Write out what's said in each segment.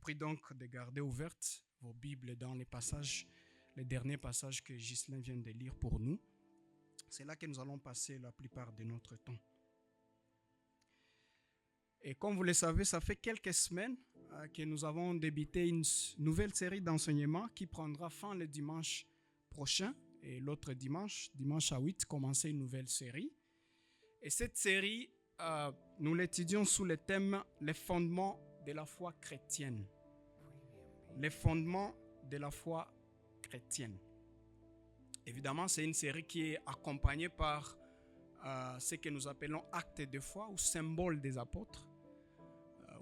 prie donc de garder ouvertes vos Bibles dans les derniers passages que Ghislain vient de lire pour nous. C'est là que nous allons passer la plupart de notre temps. Et comme vous le savez, ça fait quelques semaines que nous avons débuté une nouvelle série d'enseignements qui prendra fin le dimanche prochain. Et l'autre dimanche à 8, commencer une nouvelle série. Et cette série, nous l'étudions sous le thème « Les fondements de la foi chrétienne ». Les fondements de la foi chrétienne. Évidemment, c'est une série qui est accompagnée par ce que nous appelons actes de foi ou symbole des apôtres,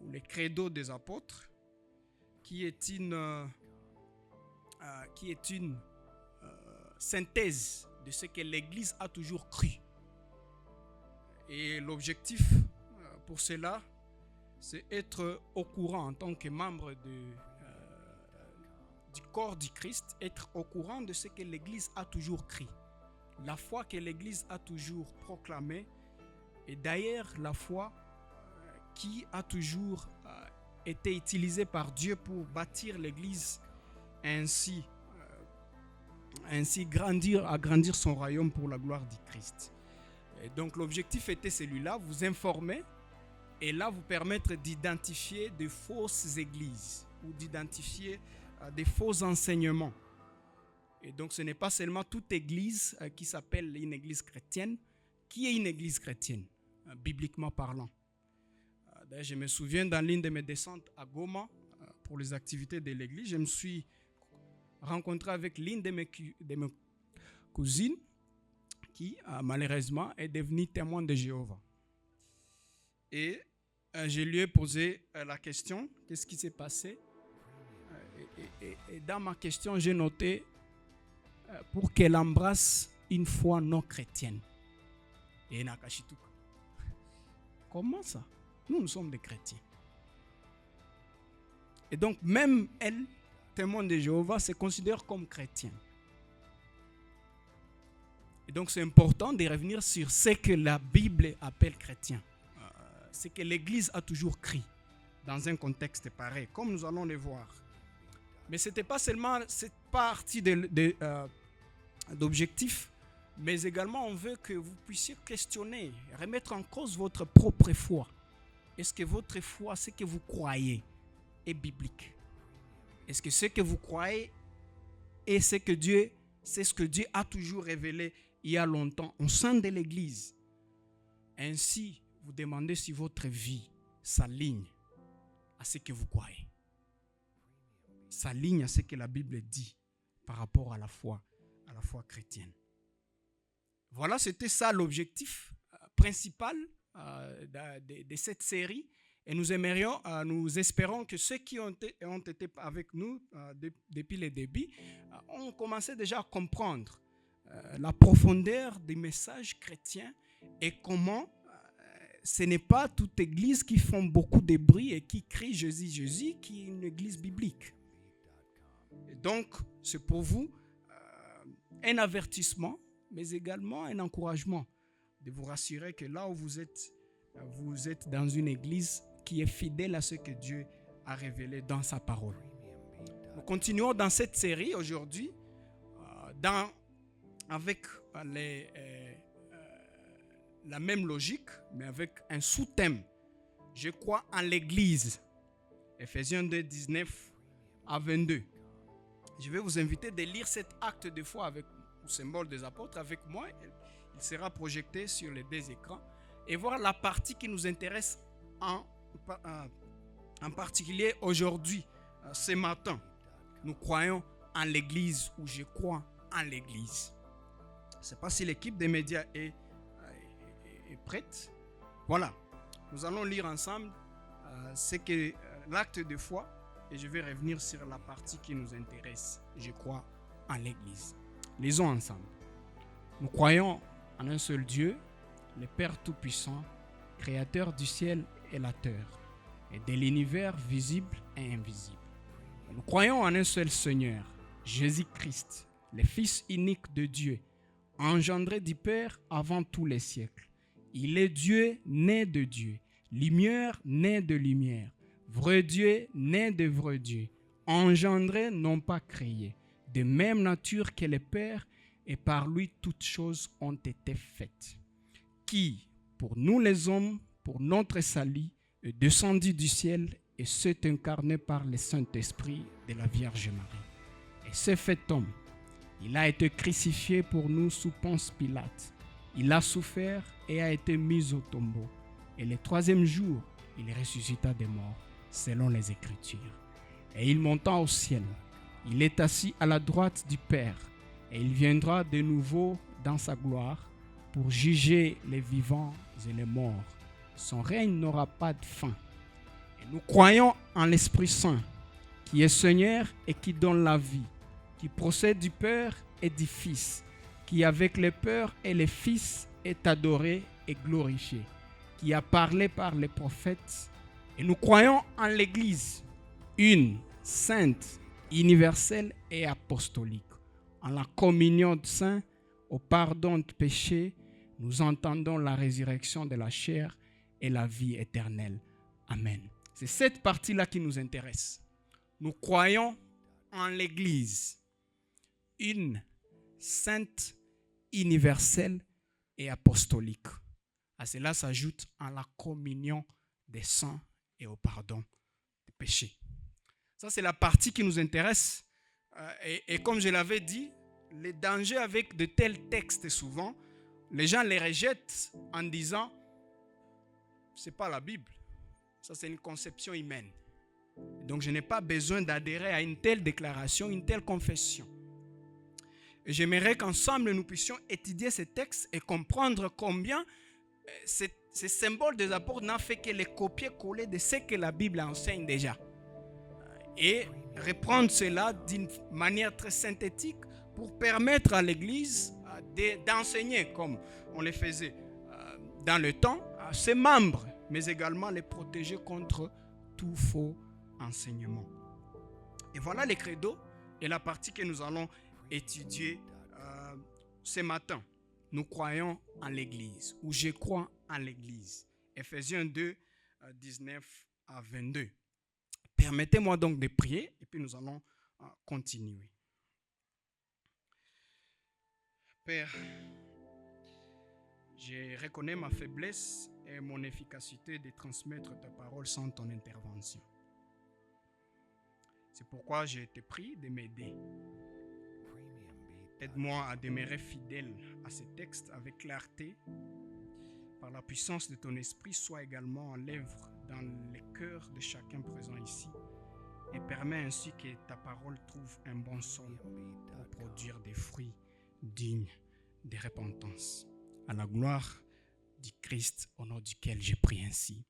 ou les credos des apôtres, qui est une synthèse de ce que l'Église a toujours cru. Et l'objectif pour cela, c'est être au courant en tant que membre du corps du Christ, être au courant de ce que l'Église a toujours cru. La foi que l'Église a toujours proclamée, et d'ailleurs la foi qui a toujours été utilisée par Dieu pour bâtir l'Église, ainsi agrandir son royaume pour la gloire du Christ. Et donc l'objectif était celui-là, vous informer et là vous permettre d'identifier de fausses églises ou d'identifier des faux enseignements. Et donc ce n'est pas seulement toute église qui s'appelle une église chrétienne, qui est une église chrétienne, bibliquement parlant. D'ailleurs, je me souviens dans l'une de mes descentes à Goma, pour les activités de l'église, je me suis rencontré avec l'une de mes cousines qui malheureusement est devenue témoin de Jéhovah. Et je lui ai posé la question, qu'est-ce qui s'est passé? Et dans ma question, j'ai noté pour qu'elle embrasse une foi non chrétienne. Et Nakashituka. Comment ça? Nous sommes des chrétiens. Et donc, même elle, témoin de Jéhovah, se considère comme chrétien. Et donc, c'est important de revenir sur ce que la Bible appelle chrétien. Ce que l'Église a toujours cru dans un contexte pareil, comme nous allons le voir. Mais ce n'était pas seulement cette partie d'objectifs, mais également on veut que vous puissiez questionner, remettre en cause votre propre foi. Est-ce que votre foi, ce que vous croyez, est biblique? Est-ce que ce que vous croyez est ce que Dieu a toujours révélé il y a longtemps au sein de l'Église? Ainsi, vous demandez si votre vie s'aligne à ce que vous croyez. S'aligne à ce que la Bible dit par rapport à la foi chrétienne. Voilà, c'était ça l'objectif principal de cette série. Et nous espérons que ceux qui ont été avec nous depuis le début ont commencé déjà à comprendre la profondeur des messages chrétiens et comment ce n'est pas toute église qui font beaucoup de bruit et qui crie Jésus, Jésus, qui est une église biblique. Et donc, c'est pour vous un avertissement, mais également un encouragement de vous rassurer que là où vous êtes dans une église qui est fidèle à ce que Dieu a révélé dans sa parole. Nous continuons dans cette série aujourd'hui avec la même logique, mais avec un sous-thème. Je crois en l'Église. Ephésiens 2, 19 à 22. Je vais vous inviter de lire cet acte de foi avec le symbole des apôtres avec moi. Il sera projeté sur les deux écrans. Et voir la partie qui nous intéresse en particulier aujourd'hui, ce matin. Nous croyons en l'Église ou je crois en l'Église. Je ne sais pas si l'équipe des médias est prête. Voilà. Nous allons lire ensemble ce que l'acte de foi et je vais revenir sur la partie qui nous intéresse. Je crois en l'Église. Lisons ensemble. Nous croyons en un seul Dieu, le Père Tout-Puissant, Créateur du ciel et la terre, et de l'univers visible et invisible. Nous croyons en un seul Seigneur, Jésus-Christ, le Fils unique de Dieu, engendré du Père avant tous les siècles. Il est Dieu, né de Dieu, lumière, né de lumière, vrai Dieu né de vrai Dieu, engendré non pas créé, de même nature que le Père, et par lui toutes choses ont été faites. Qui, pour nous les hommes, pour notre salut, est descendu du ciel et s'est incarné par le Saint-Esprit de la Vierge Marie. Et s'est fait homme. Il a été crucifié pour nous sous Ponce Pilate. Il a souffert et a été mis au tombeau. Et le troisième jour, il ressuscita des morts, selon les Écritures. Et il monta au ciel. Il est assis à la droite du Père. Et il viendra de nouveau dans sa gloire pour juger les vivants et les morts. Son règne n'aura pas de fin. Et nous croyons en l'Esprit Saint, qui est Seigneur et qui donne la vie, qui procède du Père et du Fils, qui avec le Père et le Fils est adoré et glorifié, qui a parlé par les prophètes. Et nous croyons en l'Église, une, sainte, universelle et apostolique, en la communion de saints, au pardon de péchés. Nous entendons la résurrection de la chair et la vie éternelle. Amen. C'est cette partie-là qui nous intéresse. Nous croyons en l'Église, une, sainte, universelle et apostolique. À cela s'ajoute en la communion des saints et au pardon des péchés. Ça, c'est la partie qui nous intéresse. Et comme je l'avais dit, les dangers avec de tels textes, souvent, les gens les rejettent en disant « ce n'est pas la Bible, ça c'est une conception humaine. » Donc je n'ai pas besoin d'adhérer à une telle déclaration, une telle confession. Et j'aimerais qu'ensemble nous puissions étudier ces textes et comprendre combien ces symboles des apôtres n'ont fait que les copier-coller de ce que la Bible enseigne déjà. Et reprendre cela d'une manière très synthétique pour permettre à l'Église d'enseigner comme on le faisait dans le temps à ses membres, mais également les protéger contre tout faux enseignement. Et voilà les credos et la partie que nous allons étudier ce matin. Nous croyons en l'Église, ou je crois en l'Église. Ephésiens 2, 19 à 22. Permettez-moi donc de prier et puis nous allons continuer. Père, je reconnais ma faiblesse et mon efficacité de transmettre ta parole sans ton intervention. C'est pourquoi je te prie de m'aider. Aide-moi à demeurer fidèle à ces textes avec clarté. Par la puissance de ton esprit, sois également en l'œuvre dans le cœur de chacun présent ici et permets ainsi que ta parole trouve un bon sol pour produire des fruits dignes de repentance. À la gloire du Christ, au nom duquel je prie ainsi.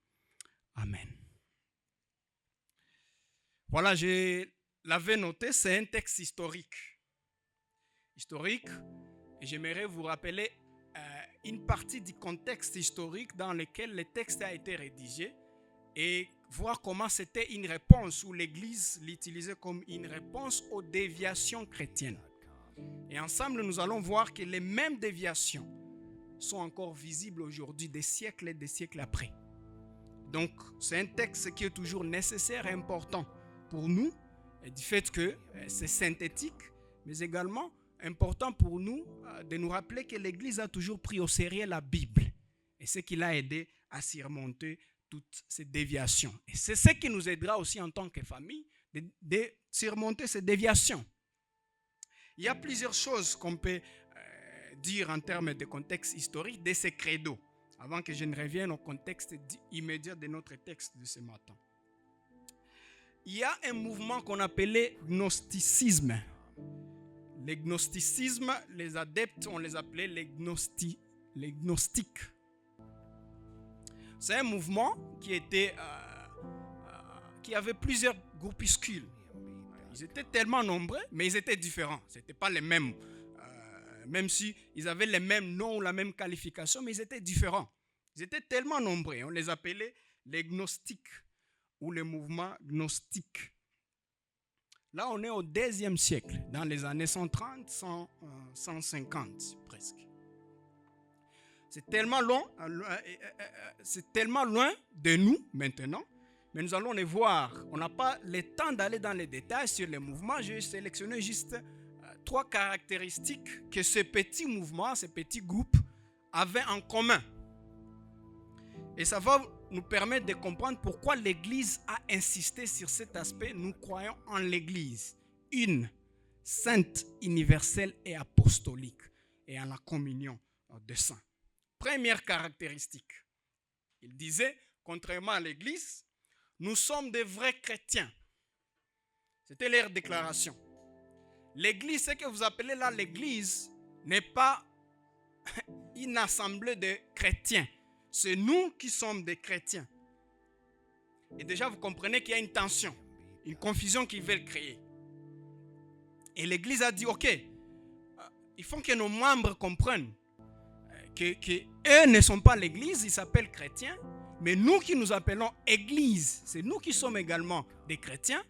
Amen. Voilà, je l'avais noté, c'est un texte historique. Et j'aimerais vous rappeler une partie du contexte historique dans lequel le texte a été rédigé et voir comment c'était une réponse où l'Église l'utilisait comme une réponse aux déviations chrétiennes. Et ensemble, nous allons voir que les mêmes déviations sont encore visibles aujourd'hui, des siècles et des siècles après. Donc, c'est un texte qui est toujours nécessaire et important pour nous, du fait que c'est synthétique, mais également important pour nous de nous rappeler que l'Église a toujours pris au sérieux la Bible et ce qui l'a aidé à surmonter toutes ces déviations. Et c'est ce qui nous aidera aussi en tant que famille de surmonter ces déviations. Il y a plusieurs choses qu'on peut dire en termes de contexte historique de ces credos, avant que je ne revienne au contexte immédiat de notre texte de ce matin. Il y a un mouvement qu'on appelait gnosticisme. Les gnosticismes, les adeptes, on les appelait les gnostiques. C'est un mouvement qui avait plusieurs groupuscules. Ils étaient tellement nombreux, mais ils étaient différents. Ce n'étaient pas les mêmes. Même si ils avaient les mêmes noms ou la même qualification, mais ils étaient différents. Ils étaient tellement nombreux. On les appelait les gnostiques ou le mouvement gnostique. Là, on est au XIe siècle, dans les années 130, 150 presque. C'est tellement loin de nous maintenant, Mais nous allons les voir. On n'a pas le temps d'aller dans les détails sur les mouvements. J'ai sélectionné juste 3 caractéristiques que ces petits mouvements, ces petits groupes avaient en commun. Et ça va nous permettre de comprendre pourquoi l'Église a insisté sur cet aspect. Nous croyons en l'Église, une, sainte, universelle et apostolique, et en la communion des saints. Première caractéristique, il disait, contrairement à l'Église, nous sommes des vrais chrétiens. C'était leur déclaration. L'Église, ce que vous appelez là l'Église, n'est pas une assemblée de chrétiens. C'est nous qui sommes des chrétiens. Et déjà, vous comprenez qu'il y a une tension, une confusion qu'ils veulent créer. Et l'Église a dit, ok, il faut que nos membres comprennent que eux ne sont pas l'Église, ils s'appellent chrétiens, mais nous qui nous appelons Église, c'est nous qui sommes également des chrétiens.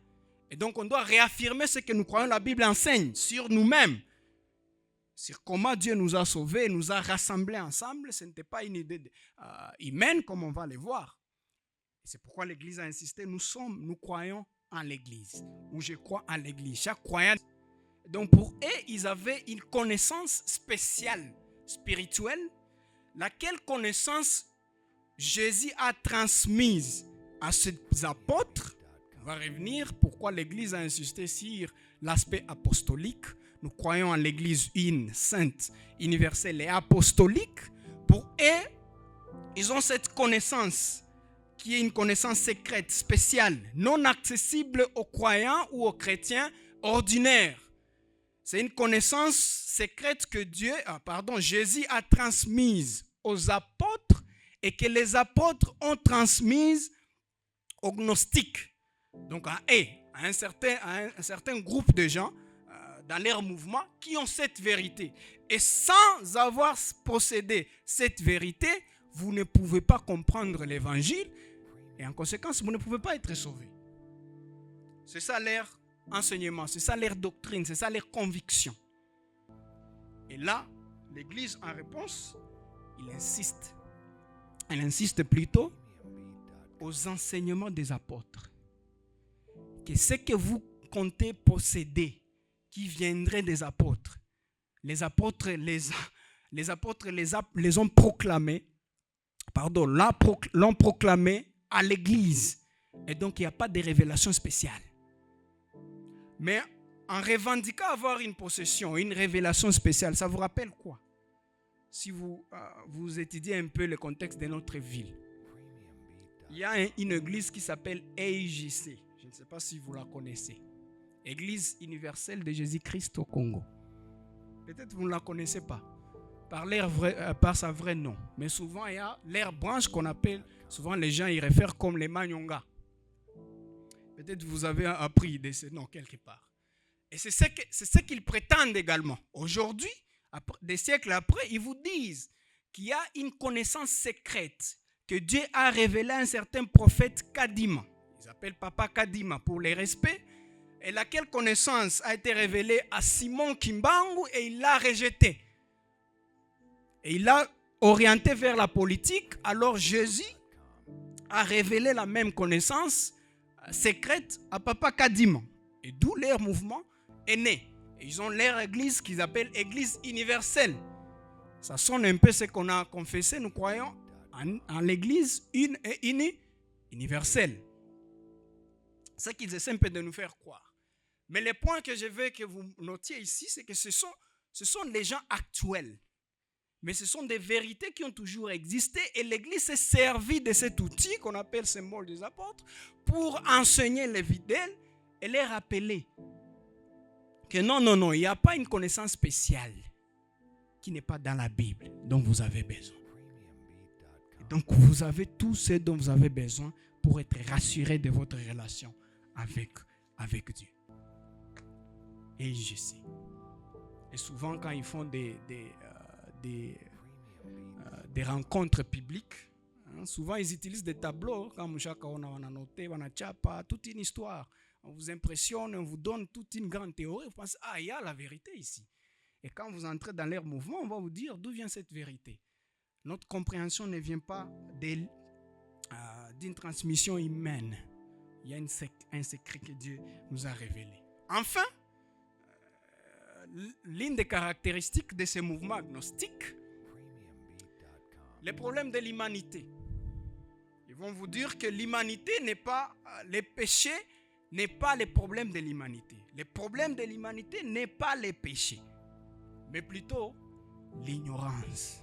Et donc, on doit réaffirmer ce que nous croyons la Bible enseigne sur nous-mêmes, sur comment Dieu nous a sauvés, nous a rassemblés ensemble. Ce n'était pas une idée humaine comme on va le voir. Et c'est pourquoi l'Église a insisté, nous croyons en l'Église, ou je crois en l'Église. Chaque croyant. Donc pour eux, ils avaient une connaissance spéciale, spirituelle, laquelle connaissance Jésus a transmise à ses apôtres. On va revenir pourquoi l'Église a insisté sur l'aspect apostolique. Nous croyons en l'Église une, sainte, universelle et apostolique. Pour eux, ils ont cette connaissance qui est une connaissance secrète, spéciale, non accessible aux croyants ou aux chrétiens ordinaires. C'est une connaissance secrète que Jésus a transmise aux apôtres et que les apôtres ont transmise aux gnostiques. Donc à un certain groupe de gens dans leur mouvement qui ont cette vérité. Et sans avoir possédé cette vérité, vous ne pouvez pas comprendre l'évangile et en conséquence, vous ne pouvez pas être sauvé. C'est ça leur enseignement, c'est ça leur doctrine, c'est ça leur conviction. Et là, l'Église en réponse, elle insiste plutôt aux enseignements des apôtres. Que ce que vous comptez posséder, qui viendrait des apôtres, les apôtres les ont proclamés, l'ont proclamé à l'Église. Et donc, il n'y a pas de révélation spéciale. Mais en revendiquant avoir une possession, une révélation spéciale, ça vous rappelle quoi? Si vous étudiez un peu le contexte de notre ville. Il y a une église qui s'appelle EIJC. Je ne sais pas si vous la connaissez. Église universelle de Jésus-Christ au Congo. Peut-être vous ne la connaissez pas. Par sa vraie nom. Mais souvent, il y a leur branche qu'on appelle, souvent les gens y réfèrent comme les Manyonga. Peut-être vous avez appris de ce nom quelque part. Et c'est ce qu'ils prétendent également. Aujourd'hui, des siècles après, ils vous disent qu'il y a une connaissance secrète que Dieu a révélée à un certain prophète Kadima. Ils appellent Papa Kadima pour les respects. Et laquelle connaissance a été révélée à Simon Kimbangu et il l'a rejetée. Et il l'a orienté vers la politique. Alors Jésus a révélé la même connaissance secrète à Papa Kadima. Et d'où leur mouvement est né. Et ils ont leur église qu'ils appellent église universelle. Ça sonne un peu ce qu'on a confessé. Nous croyons en l'église une et universelle. C'est ce qu'ils essaient un peu de nous faire croire. Mais le point que je veux que vous notiez ici, c'est que ce sont les gens actuels. Mais ce sont des vérités qui ont toujours existé et l'Église s'est servie de cet outil qu'on appelle symbole des apôtres pour enseigner les fidèles et les rappeler que non, il n'y a pas une connaissance spéciale qui n'est pas dans la Bible dont vous avez besoin. Et donc vous avez tout ce dont vous avez besoin pour être rassuré de votre relation avec Dieu. Et je sais. Et souvent quand ils font des rencontres publiques, souvent ils utilisent des tableaux comme chacun on a noté, on a chapa, toute une histoire. On vous impressionne, on vous donne toute une grande théorie. Vous pensez, il y a la vérité ici. Et quand vous entrez dans leur mouvement, on va vous dire d'où vient cette vérité. Notre compréhension ne vient pas d'une transmission humaine, Il y a un secret que Dieu nous a révélé. Enfin, l'une des caractéristiques de ces mouvements agnostiques, les problèmes de l'humanité. Ils vont vous dire que l'humanité n'est pas, les péchés n'est pas les problèmes de l'humanité. Les problèmes de l'humanité n'est pas les péchés, mais plutôt l'ignorance.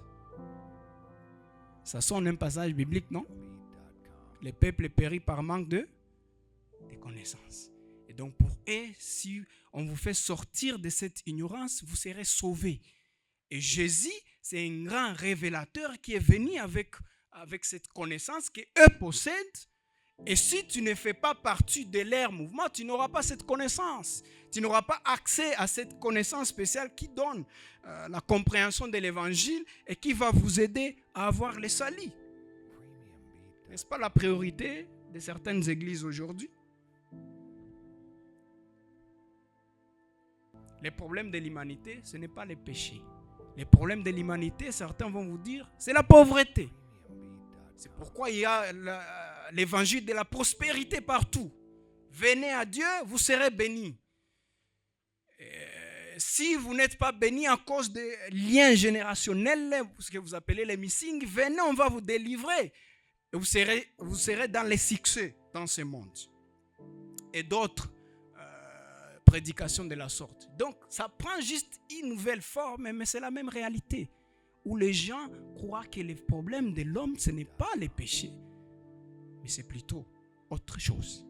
Ça sonne un passage biblique, non? Le peuple périt par manque de connaissances. Et donc pour eux, si on vous fait sortir de cette ignorance, vous serez sauvés. Et Jésus, c'est un grand révélateur qui est venu avec cette connaissance qu'eux possèdent. Et si tu ne fais pas partie de leur mouvement, tu n'auras pas cette connaissance. Tu n'auras pas accès à cette connaissance spéciale qui donne la compréhension de l'évangile et qui va vous aider à avoir le salut. N'est-ce pas la priorité de certaines églises aujourd'hui? Les problèmes de l'humanité, ce n'est pas les péchés. Les problèmes de l'humanité, certains vont vous dire, c'est la pauvreté. C'est pourquoi il y a l'évangile de la prospérité partout. Venez à Dieu, vous serez bénis. Si vous n'êtes pas bénis à cause des liens générationnels, ce que vous appelez les missing, venez, on va vous délivrer. Et vous serez dans les succès dans ce monde. Et d'autres prédications de la sorte. Donc, ça prend juste une nouvelle forme, mais c'est la même réalité. Où les gens croient que les problèmes de l'homme, ce n'est pas les péchés, mais c'est plutôt autre chose.